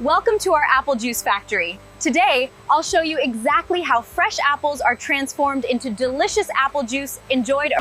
Welcome to our apple juice factory. Today, I'll show you exactly how fresh apples are transformed into delicious apple juice enjoyed.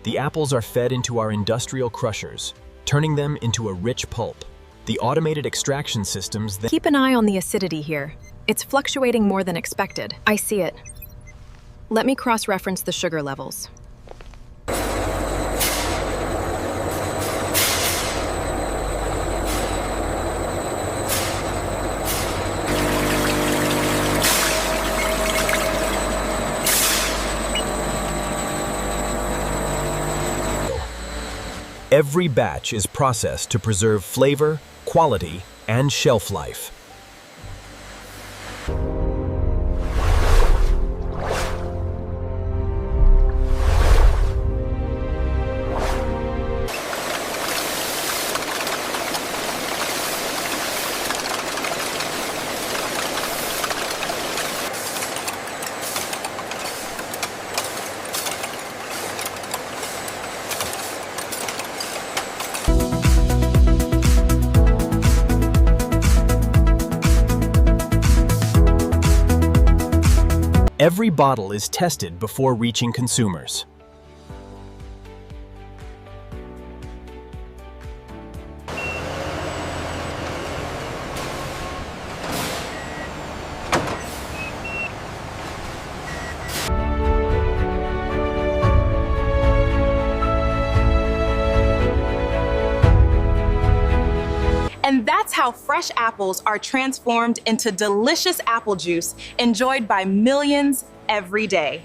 The apples are fed into our industrial crushers, turning them into a rich pulp. The automated extraction systems then Keep an eye on the acidity here. It's fluctuating more than expected. I see it. Let me cross-reference the sugar levels. Every batch is processed to preserve flavor, quality, and shelf life. Every bottle is tested before reaching consumers. And that's how fresh apples are transformed into delicious apple juice enjoyed by millions every day.